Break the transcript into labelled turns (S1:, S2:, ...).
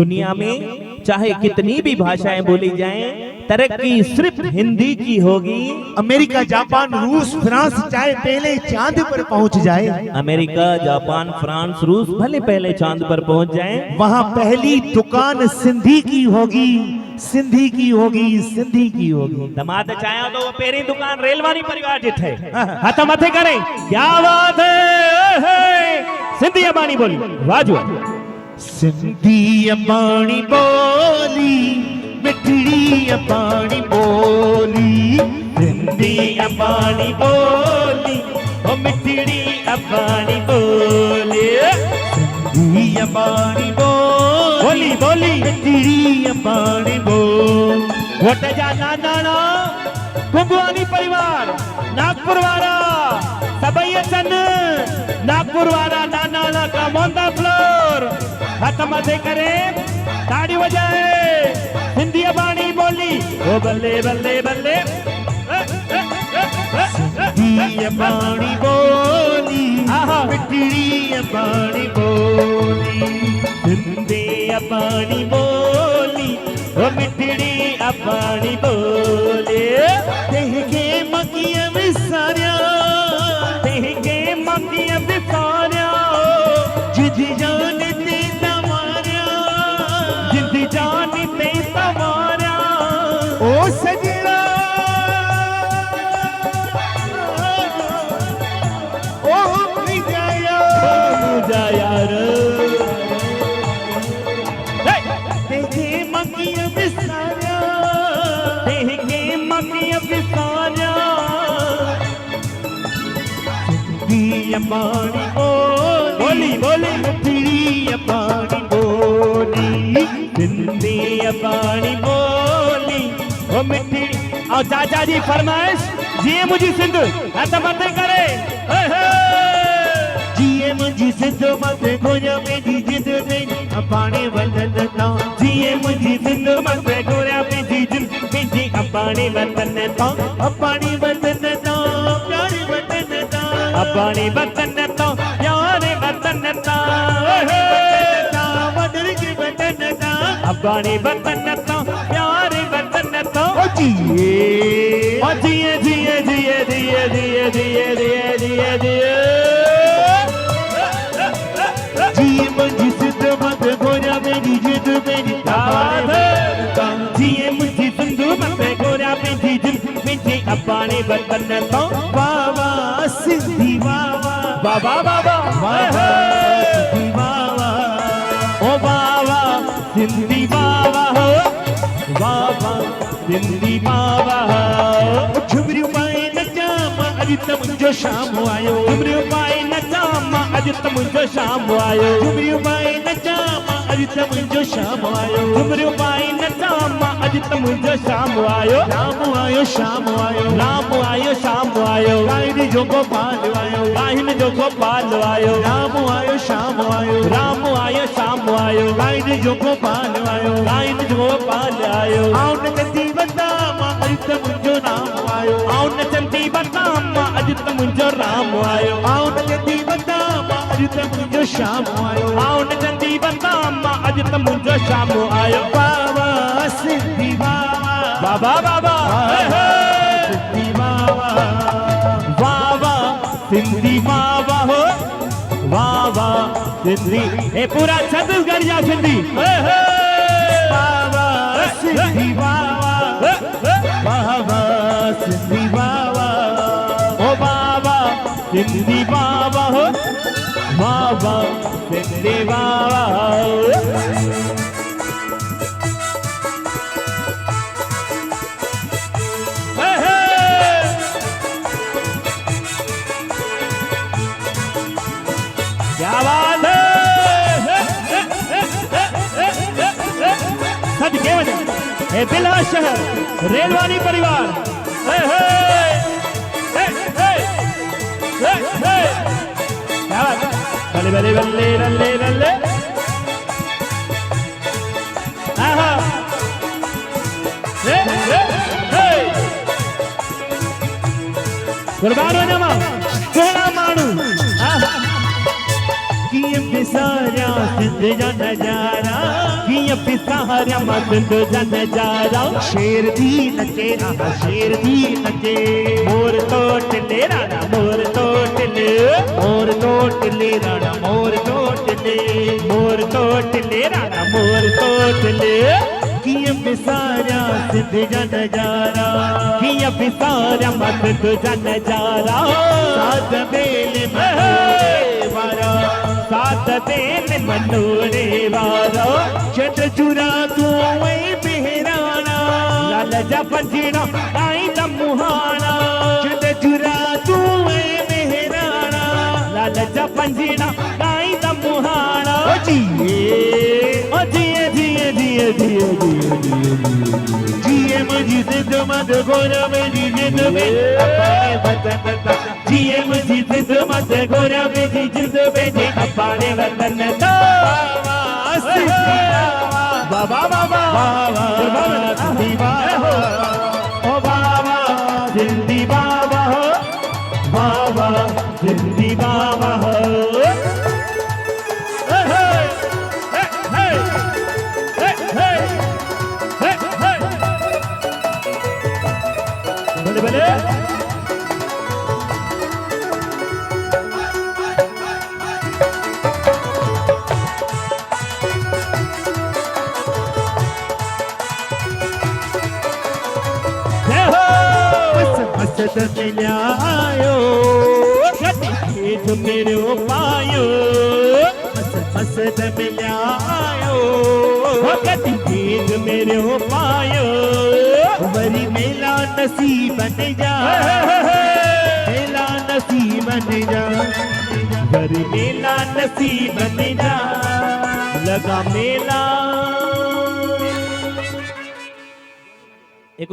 S1: दुनिया में चाहे कितनी भी भाषाएं बोली जाएं, तरक्की सिर्फ हिंदी की होगी।
S2: अमेरिका, जापान, रूस, फ्रांस चाहे पहले चांद पर पहुंच जाए,
S1: अमेरिका, जापान, फ्रांस, रूस भले पहले चांद पर पहुंच जाएं,
S2: वहां पहली दुकान सिंधी की होगी, सिंधी की होगी, सिंधी की होगी।
S1: दमाद चाहे तो वो पेरी दुकान रेलवानी परिवार जिथे हाथ मथे करें। क्या बात है, सिंधी अबानी बोली वाजो।
S2: सिंधी अबानी बोली, मिठड़ी अबानी बोली,
S1: सिंधी अबानी बोली, ओ मिठड़ी अबानी बोली,
S2: सिंधी अबानी
S1: बोली बोली,
S2: मिठड़ी अबानी बोल।
S1: वोट जा नाना कुंभवानी परिवार नागपुर वाला सबई अचन, नागपुर वाला नाना का मोंदा फ्लोर हाथ मथे करे, ताड़ी बजाए, सिंधी अबानी बोली ओ बल्ले बल्ले बल्ले।
S2: सिंधी अबानी बोली, मिठड़ी अबानी बोली,
S1: सिंधी अबानी बोली ओ मिठड़ी अबानी बोली।
S2: तेहके मकिया विसारिया,
S1: तेहके मकिया विसारिया,
S2: जिद जान ते तमारिया,
S1: जिद जान ते तमारिया,
S2: ओ सजना ओ
S1: मुझा यार।
S2: तेहके मकिया विसारिया,
S1: तेहके मकिया विसारिया,
S2: सिंधी अबानी
S1: बोली बोली,
S2: मिठड़ी अबानी बोली,
S1: सिंधी अबानी बोली ओ मिठड़ी। और चाचा जी फरमाइश जिए मुझी सिंध हाथ मथे करे,
S2: जिए मुझी सिंध मथे गोया मेरी जिद मेरी अबानी वतन ता,
S1: जिए मुझी सिंध मथे गोया मेरी जिद मेरी अबानी वतन ता,
S2: अबानी वतन ता, प्यारे वतन ता,
S1: अबानी वतन ता, प्यारे वतन ता,
S2: वतन के वतन ता,
S1: अबानी वतन ता, प्यारे वतन ता।
S2: ओ जिए,
S1: ओ जिए जिए जिए जिए जिए जिए जिए जिए जिए,
S2: जिए मुझी सिंध मथे गोया मेरी जिद मेरी अबानी ता,
S1: जिए मुझी सिंधु मथे गोया मेरी जिद मेरी अबानी वतन ता।
S2: बाबा सिंधी बाबा,
S1: बाबा बाबा
S2: बाबा सिंधी बाबा,
S1: ओ बाबा सिंधी बाबा हो, बाबा सिंधी बाबा हो।
S2: झुमरियूं पाए नचा मां अॼु त मुंहिंजो शाम आयो,
S1: झुमरियूं पाए नचा मां अॼु त मुंहिंजो शाम आयो,
S2: झुमरियूं पाए नचा मां अॼु त मुंहिंजो शाम आयो,
S1: झुमरियूं पाए नचा मां अॼु त मुंहिंजो शाम आयो,
S2: शाम आयो, शाम आयो,
S1: राम आयो शाम आयो,
S2: गाहिन जो गोपाल आयो,
S1: गाहिन जो गोपाल आयो,
S2: राम आयो, शाम आयो,
S1: राम आयो शाम आयो,
S2: गाहिन जो गोपाल आयो,
S1: गाहिन जो गोपाल आयो।
S2: आउं नचंदी वञा मां अॼु त मुंहिंजो नाम आयो,
S1: आउं नचंदी वञा मां अॼु त मुंहिंजो राम आयो,
S2: आउं नचंदी वञा मां अॼु त मुंहिंजो शाम आयो,
S1: आउं नचंदी वञा मां अॼु त मुंहिंजो शाम आयो।
S2: बाबा सिंधी बाबा,
S1: बाबा बाबा
S2: सिंधी बाबा,
S1: बाबा सिंधी बाबा हो, बाबा सिंधी ए पूरा छत्तीसगढ़ या सिंधी
S2: बाबा सिंधी बाबा, बाबा सिंधी बाबा,
S1: ओ बाबा सिंधी बाबा हो, बाबा सिंधी बाबा हो। क्या बात है, सदके वजह ए बिला शहर रेलवानी परिवार, क्या बात है, बल्ले बल्ले बल्ले बल्ले बल्ले, कुर्बान हो जामा सोना मानू
S2: कीअं विसारिया सिंध जा नज़ारा,
S1: किया पिसारा मत जन जारा
S2: शेर दी नचे आहा शेर दी नचे
S1: मोर तोटले राणा मोर तोटले
S2: मोर तोटले राणा मोर तोटले
S1: मोर तोटले राणा मोर तोटले
S2: किया पिसारा सिंध जन जारा
S1: किया पिसारा मत जन जारा
S2: सात बेल में वारा
S1: सात बेल मनोरे वारा
S2: चट चुरा तू वही बेहराना
S1: लाल जा पंजीना आई दा मुहाना
S2: चट चुरा तू वही बेहराना
S1: लाल जा पंजीना आई दा मुहाना
S2: ओ जिए
S1: ओ जिए जिए जिए जिए जिए
S2: जिए मुझी जिद मत गोरा मेरी जिद में अपने वतन तक
S1: जिए मुझी जिद मत गोरा मेरी जिद बेजे अपने वतन तो बाबा बाबा
S2: जिंदी बाबा
S1: ओ बाबा जिंदी बाबा हो बाबा जिंदी बाबा हो भले भले
S2: मस्त मिलायो
S1: खेत मेरे पायो
S2: मस्त मिलायो
S1: खेत मेरे पायो
S2: वरी मेला नसीब बन जा मेला नसीब बन जा
S1: वरी मेला नसीब बन जा लगा मेला एक